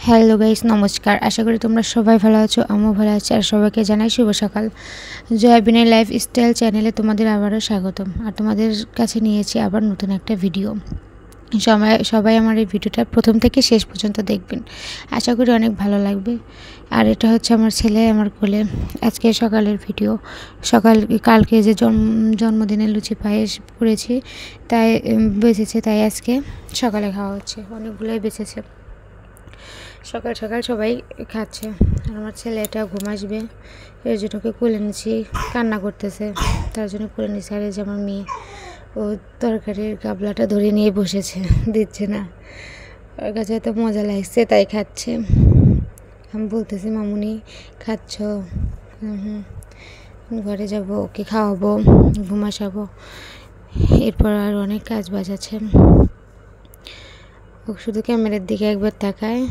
Hello guys, নমস্কার। আশা করি তোমরা সবাই ভালো আছো, আমিও ভালো আছি। আর সবাইকে জানাই শুভ সকাল। জয়াবিনের লাইফস্টাইল চ্যানেলে তোমাদের আবারও স্বাগতম। আর তোমাদের কাছে নিয়েছি আবার নতুন একটা ভিডিও। সবাই আমার এই ভিডিওটা প্রথম থেকে শেষ পর্যন্ত দেখবেন, আশা করি অনেক ভালো লাগবে। আর এটা হচ্ছে আমার ছেলে আমার কোলে। আজকে সকালের ভিডিও। কালকে যে জন্মদিনে লুচি পায়েস করেছি তাই বেঁচেছে, তাই আজকে সকালে খাওয়া হচ্ছে। অনেকগুলোই বেঁচেছে। সকাল সকাল সবাই খাচ্ছে। আর আমার ছেলেটা ঘুম আসবে, এর জন্য ওকে কোলে নিচ্ছি। কান্না করতেছে, তার জন্য কোলে নিচ্ছি। আর এই যে আমার মেয়ে, ও তরকারির গাবলাটা ধরে নিয়ে বসেছে, দিচ্ছে না। ওর কাছে এত মজা লাগছে তাই খাচ্ছে। আমি বলতেছি, মামুনি খাচ্ছ? ঘরে যাব, ওকে খাওয়াবো, ঘুম আসাবো। এরপর আর অনেক কাজ বাজ আছে। ও শুধু ক্যামেরার দিকে একবার তাকায়,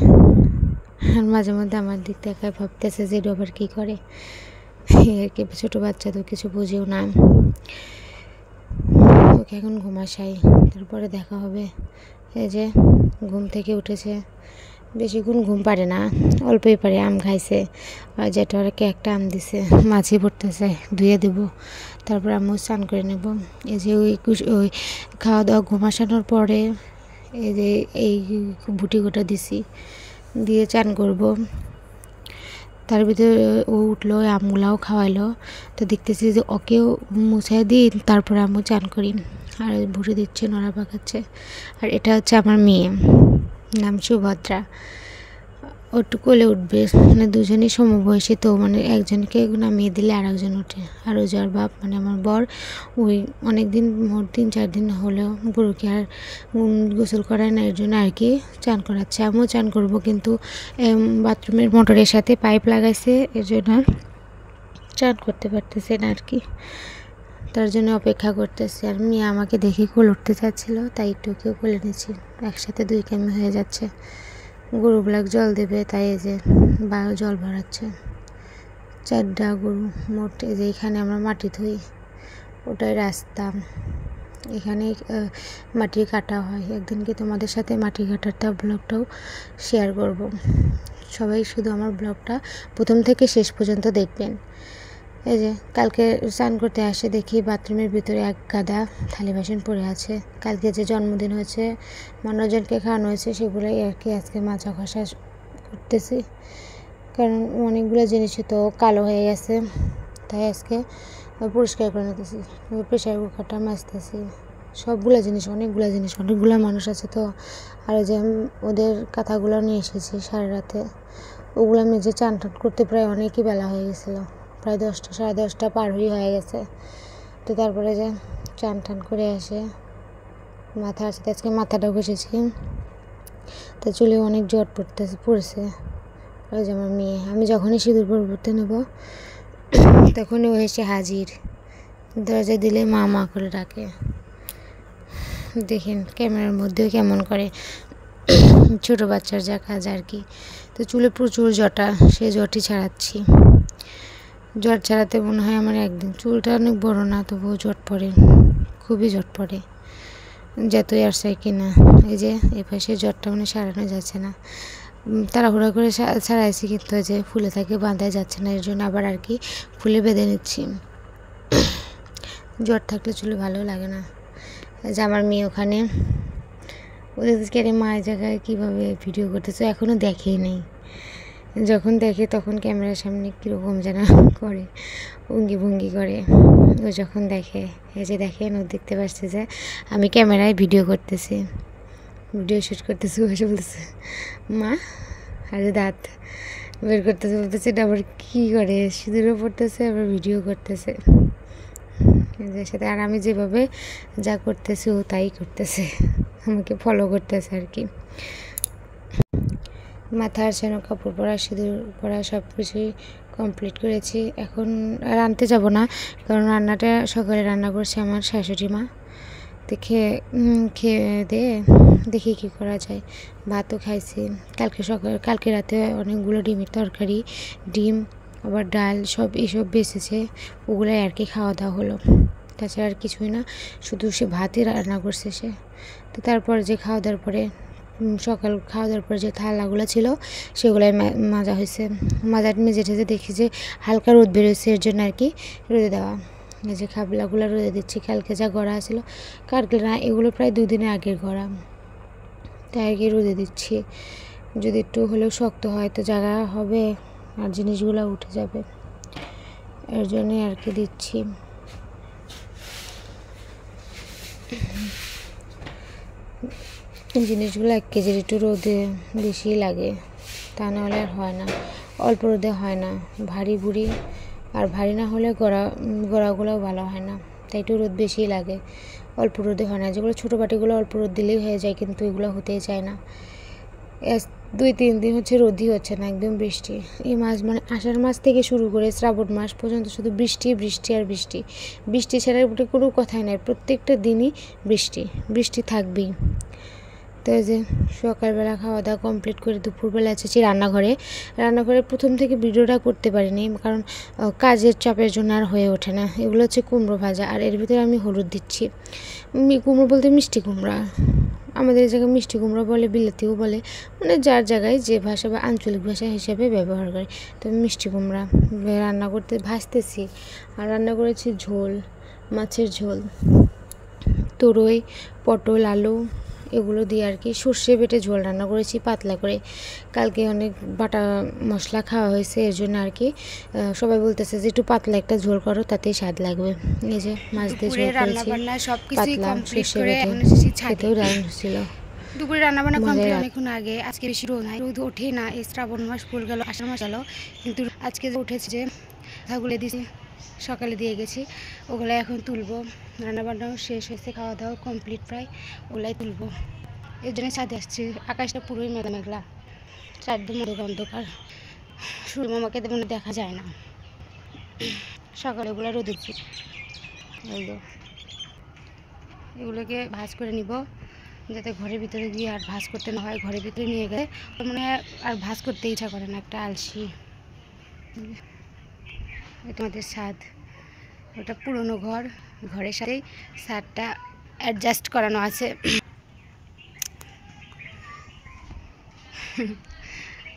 আর মাঝে মধ্যে আমার দিক তাকায়, ভাবতেছে যে এটা আবার কী করে। আর কি, ছোটো বাচ্চা তো কিছু বুঝেও না। ওকে এখন ঘুমাসাই, তারপরে দেখা হবে। এই যে ঘুম থেকে উঠেছে, বেশিক্ষণ ঘুম পারে না, অল্পই পারে। আম খাইছে, আর যেটা ওরাকে একটা আম দিছে, মাছি পড়তেছে, ধুয়ে দেবো। তারপর আমিও স্নান করে নেব। এই যে ওই খাওয়া দাওয়া ঘুমাসানোর পরে এই যে এই বুটি গোটা দিছি, দিয়ে চান করব। তার ভিতরে ও উঠলো, আমগুলাও খাওয়াইলো। তো দেখতেছি যে ওকেও মুছাই দিই, তারপরে আমিও চান করি। আর ভুটে দিচ্ছে, নড়া পাকাচ্ছে। আর এটা হচ্ছে আমার মেয়ে, নাম সুভদ্রা। ও একটু কোলে উঠবে, মানে দুজনই সমবয়সী, তো মানে একজনকে নামিয়ে দিলে আর একজন ওঠে। আর ও যার বাপ, মানে আমার বর, ওই অনেক দিন, মোট 3-4 দিন হলেও গরুকে আর গোসল করায় না, এর জন্য আর কি চান করাচ্ছে। আমিও চান করবো, কিন্তু বাথরুমের মোটরের সাথে পাইপ লাগাইছে, এর জন্য চান করতে পারতেছে না আর কি। তার জন্য অপেক্ষা করতেছে। আর মেয়ে আমাকে দেখে কোল উঠতে চাচ্ছিল, তাই একটু কেউ কোলে নিয়েছি। একসাথে 2 কামি হয়ে যাচ্ছে। গরুগুলাক জল দেবে, তাই এই যে জল ভরাচ্ছে। 4টা গরু মোট। এই যে এখানে আমরা মাটি ধুই, ওটাই রাস্তা। এখানে মাটি কাটা হয়। একদিনকে তোমাদের সাথে মাটি কাটারটা ব্লগটাও শেয়ার করব। সবাই শুধু আমার ব্লগটা প্রথম থেকে শেষ পর্যন্ত দেখবেন। এই যে কালকে স্নান করতে আসে, দেখি বাথরুমের ভিতরে এক গাদা থালি বাসন পড়ে আছে। কালকে যে জন্মদিন হয়েছে, মানুষজনকে খাওয়ানো হয়েছে, সেগুলোই আর কি আজকে মাজা ঘষা করতেছি। কারণ অনেকগুলো জিনিসই তো কালো হয়ে গেছে, তাই আজকে পরিষ্কার করে নিতেছি। প্রেশার কুকারটা মাজতেছি। অনেকগুলো মানুষ আছে তো। আর যে ওদের কাঁথাগুলো নিয়ে এসেছি সারা রাতে, ওগুলো মেজে চান টান করতে প্রায় অনেকই বেলা হয়ে গেছিলো। প্রায় 10টা, 10:30 পার হয়ে গেছে। তো তারপরে যে চান টান করে আসে, মাথা আসতে আজকে মাথাটা ঘষেছি, তো চুলে অনেক জট পড়ছে। ওই যে আমার মেয়ে, আমি যখনই সিঁদুর পরতে নেব তখনই ও এসে হাজির। দরজা দিলে মা মা করে ডাকে। দেখেন ক্যামেরার মধ্যেও কেমন করে, ছোটো বাচ্চার যা কাজ আর কি। তো চুলে প্রচুর জটা, সে জটই ছাড়াচ্ছি। জট ছাড়াতে মনে হয় আমার একদিন। চুলটা অনেক বড় না, তবুও জট পড়ে, খুবই জট পড়ে, যতই আর চাই কিনা। এই যে এ পাশে জটটা মানে সারানো যাচ্ছে না, তাড়াহুড়া করে ছাড়াইছি, কিন্তু যে ফুলে থাকে বাঁধাই যাচ্ছে না, এর জন্য আবার আর কি ফুলে বেঁধে নিচ্ছি। জট থাকলে চুলে ভালো লাগে না। যে আমার মেয়ে ওখানে, ওদেরকে মায়ের জায়গায় কীভাবে ভিডিও করতেছে এখনও দেখেই নেই। যখন দেখে তখন ক্যামেরার সামনে কীরকম যেন করে, ভঙ্গি করে। ও যখন দেখে, এই যে দেখেন, ও দেখতে পাচ্ছে যে আমি ক্যামেরায় ভিডিও করতেছি, ভিডিও শ্যুট করতেছি। বসে বলতেছে মা, আর দাঁত বের করতেছে, বলতেছে এটা আবার কী করে, সিঁদুরও পড়তেছে আবার ভিডিও করতেছে এদের সাথে। আর আমি যেভাবে যা করতেছি ও তাই করতেছে, আমাকে ফলো করতেছে আর কি। মাথা আছানো, কাপড় পরা, সিঁদুর পরা সব কিছুই কমপ্লিট করেছি। এখন রাঁধতে যাব না, কারণ রান্নাটা সকালে রান্না করছে আমার শাশুড়ি মা। খেয়ে দিয়ে দেখি কী করা যায়। ভাতও খাইছি কালকে রাতে অনেকগুলো ডিমের তরকারি, ডিম, আবার ডাল, এইসব বেঁচেছে, ওগুলোই আর কি খাওয়া দাওয়া হলো। তাছাড়া আর কিছুই না, শুধু সে ভাতই রান্না করছে সে। তো তারপর যে খাওয়া দাওয়ার পরে সকাল খাওয়া দাওয়ার পর যে থালাগুলো ছিল সেগুলোই মাজা হয়েছে। মেজে টেজে দেখি যে হালকা রোদ বেরোচ্ছে, এর জন্য আর কি রোদে দেওয়া। এই যে খাবলাগুলো রোদে দিচ্ছি। কালকে যা গড়া ছিল, কালকে না, এগুলো প্রায় 2 দিনের আগের গড়া, তাই আর কি রোদে দিচ্ছি। যদি একটু হলেও শক্ত হয় তো জায়গা হবে আর জিনিসগুলো উঠে যাবে, এর জন্যই আর কি দিচ্ছি। জিনিসগুলো 1 কেজির একটু রোদে বেশি লাগে, তা নাহলে আর হয় না, অল্প রোদে হয় না। ভারী ভুড়ি আর ভারী না হলে গড়াগুলোও ভালো হয় না, তাই একটু রোদ বেশি লাগে, অল্প রোদে হয় না। যেগুলো ছোটো বাটিগুলো অল্প রোদ দিলেই হয়ে যায়, কিন্তু এগুলো হতেই চায় না। 2-3 দিন হচ্ছে রোদই হচ্ছে না, একদম বৃষ্টি। এই মাস মানে আষাঢ় মাস থেকে শুরু করে শ্রাবণ মাস পর্যন্ত শুধু বৃষ্টি বৃষ্টি আর বৃষ্টি। বৃষ্টি ছাড়া উপরে কোনো কথাই নাই, প্রত্যেকটা দিনই বৃষ্টি থাকবেই। তো এই যে সকালবেলা খাওয়া দাওয়া কমপ্লিট করে দুপুরবেলা এসেছি রান্নাঘরে। প্রথম থেকে ভিডিওটা করতে পারিনি, কারণ কাজের চাপের জন্য আর হয়ে ওঠে না। এগুলো হচ্ছে কুমড়ো ভাজা, আর এর ভিতরে আমি হলুদ দিচ্ছি। কুমড়ো বলতে মিষ্টি কুমড়া, আমাদের এই জায়গায় মিষ্টি কুমড়া বলে, বিলেতিও বলে, মানে যার জায়গায় যে ভাষা বা আঞ্চলিক ভাষা হিসেবে ব্যবহার করে। তো মিষ্টি কুমড়া রান্না করতে ভাজতেছি। আর রান্না করেছি ঝোল, মাছের ঝোল, তরই, পটল, আলু এগুলো দিয়ে আর কি সর্ষে বেটে ঝোল রান্না করেছি পাতলা করে। কালকে অনেক বাটা মশলা খাওয়া হয়েছে, এর জন্য আর কি সবাই বলতেছে যে একটু পাতলা একটা ঝোল করো, তাতেই স্বাদ লাগবে। এই যে মাছ দিয়ে ঝোল করেছি পাতলা, সর্ষে বেটে, খেতেও দারুণ ছিল। দুপুরে রান্নাবান্না কমপ্লিট অনেকক্ষণ আগে। আজকে বেশি রোদ ওঠে না, এই শ্রাবণ মাস ফুল গেল, আষাঢ় মাস গেল, কিন্তু আজকে উঠেছে যে কথাগুলো দিয়েছি, সকালে দিয়ে গেছি, ওগুলো এখন তুলবো। রান্নাবান্নাও শেষ হয়েছে, খাওয়া দাওয়া কমপ্লিট প্রায়, ওগুলাই তুলবো। এর জন্য ছাদে আসছি। আকাশটা পুরোই মেঘলা মেঘলা, চারদিন অন্ধকার, সূর্য মামাকে তেমন দেখা যায় না। সকালে ওগুলো রোদে দিচ্ছি, এগুলোকে ভাজ করে নিব, যাতে ঘরের ভিতরে গিয়ে আর ভাজ করতে না হয়। ঘরের ভিতরে নিয়ে গেলে মানে আর ভাজ করতে ইচ্ছা করে না, একটা আলসি। এটা আমাদের ছাদ, ওটা পুরনো ঘর, ঘরের সাথেই ছাদটা অ্যাডজাস্ট করানো আছে।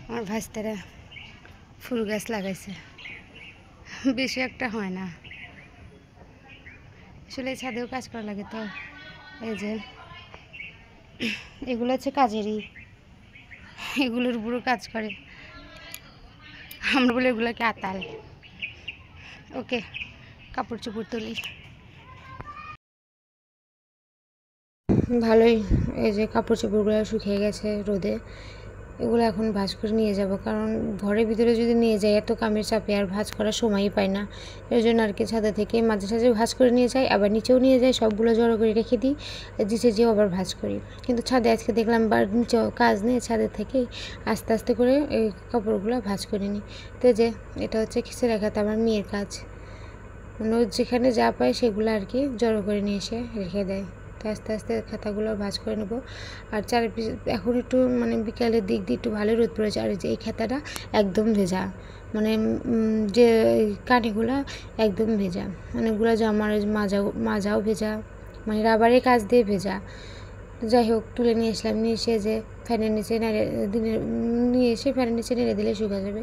আমার ভাস্তারা ফুল গাছ লাগাইছে, বেশি একটা হয় না আসলে, ছাদেও কাজ করা লাগে। তো এই যে এগুলো হচ্ছে কাজেরই, এগুলোর উপরও কাজ করে, আমরা বলে এগুলোকে আতাল। ওকে, কাপড় চোপড় তুলি। ভালোই, এই যে কাপড় চোপড়গুলো শুকিয়ে গেছে রোদে, এগুলো এখন ভাঁজ করে নিয়ে যাব, কারণ ঘরের ভিতরে যদি নিয়ে যাই এত কামের চাপে আর ভাঁজ করার সময়ই পাই না। এর জন্য আর কি ছাদে থেকে মাঝে সাঝে ভাঁজ করে নিয়ে যাই, আবার নিচেও নিয়ে যাই, সবগুলো জড়ো করে রেখে দিই, নিচে যেও আবার ভাঁজ করি। কিন্তু ছাদে আজকে দেখলাম নিচে কাজ নেই, ছাদের থেকেই আস্তে আস্তে করে এই কাপড়গুলো ভাঁজ করে নিই। তো যে এটা হচ্ছে খিচে রাখাতে আমার মেয়ের কাজ, মানে যেখানে যা পায় সেগুলো আর কি জড়ো করে নিয়ে এসে রেখে দেয়। আস্তে আস্তে খাতাগুলো ভাঁজ করে নেব। আর চারিপিস এখন একটু মানে বিকালের দিক দিয়ে একটু ভালো রোদ পড়েছে, আর যে এই খাতাটা একদম ভেজা, মানে যে কানিগুলো একদম ভেজা, মানে ওগুলো জামার মাজাও ভেজা, মানে রাবারের কাজ দিয়ে ভেজা। যাই হোক, তুলে নিয়ে আসলাম, নিয়ে এসে যে ফ্যানের নিচে নিয়ে এসে ফ্যানের নিচে নেড়ে দিলে শুকা যাবে।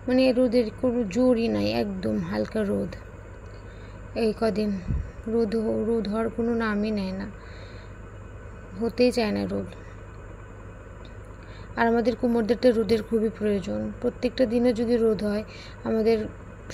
মানে রোদের কোনো জোরই নাই, একদম হালকা রোদ। এই কদিন রোদ হওয়ার কোনো নামই নেয় না, হতেই চায় না রোদ। আর আমাদের কুমোরদের তো রোদের খুবই প্রয়োজন, প্রত্যেকটা দিনে যদি রোদ হয় আমাদের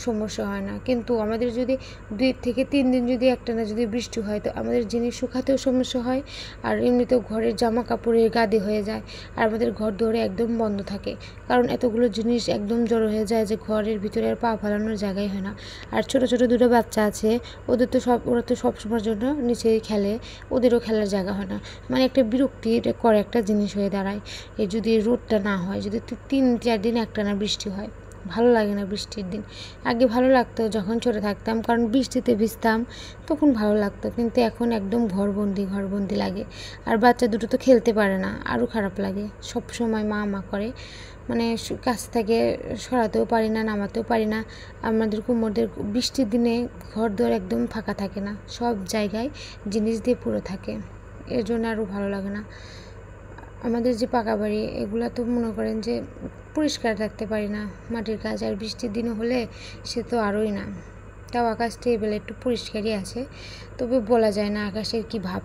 সমস্যা হয় না, কিন্তু আমাদের যদি 2 থেকে 3 দিন যদি একটানা যদি বৃষ্টি হয় তো আমাদের জিনিস শুকাতেও সমস্যা হয়, আর এমনিতেও ঘরের জামা কাপড়ের গাদে হয়ে যায়, আর আমাদের ঘর দৌড়ে একদম বন্ধ থাকে, কারণ এতগুলো জিনিস একদম জড়ো হয়ে যায় যে ঘরের ভিতরে আর পা ফেলানোর জায়গাই হয় না। আর ছোট ছোট 2টো বাচ্চা আছে, ওরা তো সব সময়ের জন্য নিচেই খেলে, ওদেরও খেলার জায়গা হয় না, মানে একটা বিরক্তি করে একটা জিনিস হয়ে দাঁড়ায়। এই যদি রোদটা না হয়, যদি 3-4 দিন একটানা বৃষ্টি হয়, ভালো লাগে না বৃষ্টির দিন। আগে ভালো লাগতো যখন ছোটো থাকতাম, কারণ বৃষ্টিতে ভিজতাম, তখন ভালো লাগতো, কিন্তু এখন একদম ঘরবন্দি লাগে। আর বাচ্চা দুটো তো খেলতে পারে না, আরও খারাপ লাগে, সব সময় মা করে, মানে কাছ থেকে সরাতেও পারি না, নামাতেও পারি না। আমাদের কুমোরদের বৃষ্টির দিনে ঘর দর একদম ফাঁকা থাকে না, সব জায়গায় জিনিস দিয়ে পুরো থাকে, এর জন্য আরও ভালো লাগে না। আমাদের যে পাকা বাড়ি এগুলো তো মনে করেন যে পরিষ্কার রাখতে পারি না, মাটির কাজ, আর বৃষ্টির দিনে হলে সে তো আরোই না। তাও আকাশটা এবেলা একটু পরিষ্কারই আছে, তবে বলা যায় না আকাশের কী ভাব,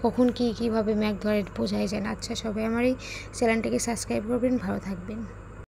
কখন কীভাবে মেঘ ধরে বোঝাই যায় না। আচ্ছা, সবাই আমার এই চ্যানেলটাকে সাবস্ক্রাইব করবেন, ভালো থাকবেন।